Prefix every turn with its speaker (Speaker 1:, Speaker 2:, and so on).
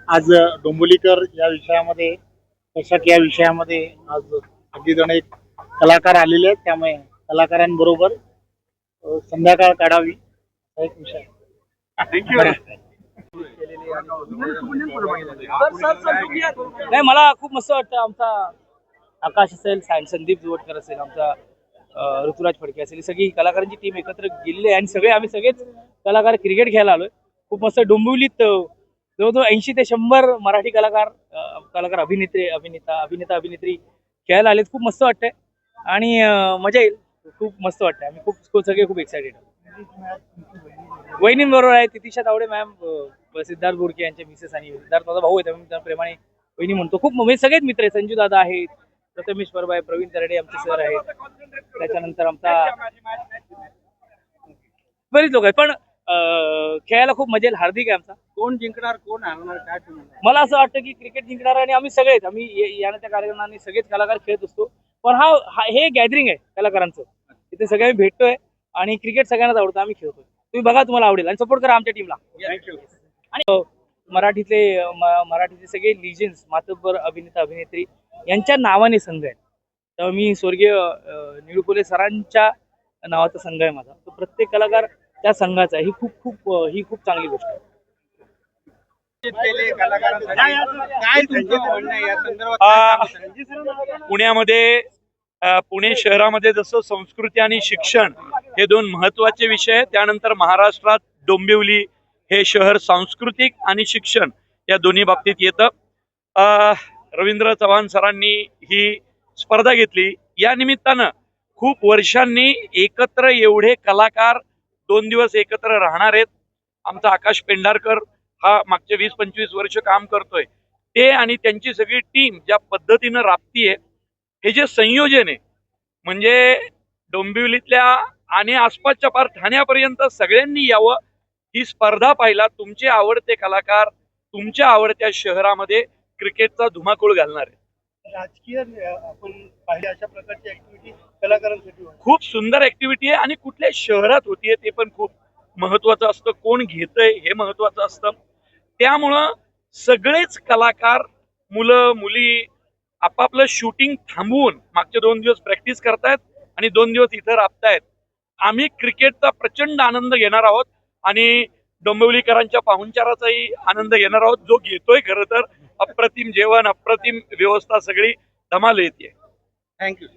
Speaker 1: आज डोंबिवलीकर या विषयामध्ये कशाक या विषयामध्ये आज अगदी जण एक कलाकार आलेले आहेत, त्यामुळे कलाकारांबरोबर संध्याकाळ काढावी हा एक विषय.
Speaker 2: थँक्यू.
Speaker 3: नाही, मला खूप मस्त वाटतं. आमचा आकाश असेल, संदीप जुवटकर असेल, आमचा ऋतुराज फडके असेल, ही सगळी कलाकारांची टीम एकत्र गेलेली आहे आणि आम्ही सगळेच कलाकार क्रिकेट खेळायला आलोय. खूप मस्त. डोंबिवलीत जवळजवळ 80 ते 100 मराठी कलाकार अभिनेत्री खेळायला आलेत. खूप मस्त वाटतंय आणि मजा येईल. खूप मस्त वाटतंय. आम्ही सगळे खूप एक्सायटेड. वहिनींबरोबर आहे तितिशा तावडे मॅम, सिद्धार्थ बोरके यांचे मिसेस, आणि सिद्धार्थ माझा भाऊ आहे, त्यामुळे त्यांना प्रेमाने वहिनी म्हणतो. खूप म्हणजे सगळेच मित्र आहेत. संजू दादा आहेत, प्रथमेश परबाई, प्रवीण तरडे आमचे सर आहेत, त्याच्यानंतर आमचा बरीच लोक आहेत. पण खेळायला खूप मजा येईल. हार्दिक आहे आमचा.
Speaker 2: कोण जिंकणार, कोण हरणार, काय तुम्हाला?
Speaker 3: मला असं वाटतं की क्रिकेट जिंकणार, आणि आम्ही याच्या कार्यक्रमाने सगळेच कलाकार खेळत असतो. पण हे गॅदरिंग आहे कलाकारांचं. इथे सगळे भेटतोय आणि क्रिकेट सगळ्यांनाच आवडतं. आम्ही खेळतो. तुम्ही बघा, तुम्हाला आवडेल आणि सपोर्ट करा आमच्या टीमला.
Speaker 2: थँक्यू.
Speaker 3: आणि मराठीचे सगळे लिजन्स, मातब्बर अभिनेत्री यांच्या नावाने संघ आहे. तर मी स्वर्गीय निळुपुले सरांच्या नावाचा संघ आहे माझा. तो प्रत्येक कलाकार त्या संघाचा आहे. ही खूप चांगली गोष्ट आहे.
Speaker 4: पुण्यामध्ये पुणे शहरामध्ये जसं संस्कृती आणि शिक्षण हे दोन महत्वाचे विषय आहेत, त्यानंतर महाराष्ट्रात डोंबिवली हे शहर सांस्कृतिक आणि शिक्षण या दोन्ही बाबतीत येतं. रवींद्र चव्हाण सरांनी ही स्पर्धा घेतली. या निमित्तानं खूप वर्षांनी एकत्र एवढे कलाकार 2 दिवस एकत्र राहणार आहेत. आमचा आकाश पेंढारकर हा मागचे 20-25 वर्ष काम करतोय. ते आणि त्यांची सगळी टीम ज्या पद्धतीनं राबतीये, हे जे संयोजन आहे, म्हणजे डोंबिवलीतल्या आणि आसपासच्या पार ठाण्यापर्यंत सगळ्यांनी यावं, ही स्पर्धा पाहिला. तुमचे आवडते कलाकार तुमच्या आवडत्या शहरामध्ये क्रिकेटचा धुमाकूळ घालणार आहे.
Speaker 1: राजकीय आपण पाहिजे अशा प्रकारची ऍक्टिव्हिटी कलाकारांसाठी
Speaker 4: खूप सुंदर ऍक्टिव्हिटी आहे आणि कुठल्या शहरात होतीये ते पण खूप महत्वाचं असतं. कोण घेतंय हे महत्वाचं असतं. त्यामुळं सगळेच कलाकार, मुलं मुली आपापलं शूटिंग थांबवून मागचे 2 दिवस प्रॅक्टिस करतायत आणि 2 दिवस इथं राबतायत. आम्ही क्रिकेटचा प्रचंड आनंद घेणार आहोत आणि डोंबिवलीकरांच्या पाहुणचाराचाही आनंद घेणार आहोत, जो घेतोय. खरं तर अप्रतिम जेवण, अप्रतिम व्यवस्था, सगळी धमाल येते.
Speaker 2: थँक्यू.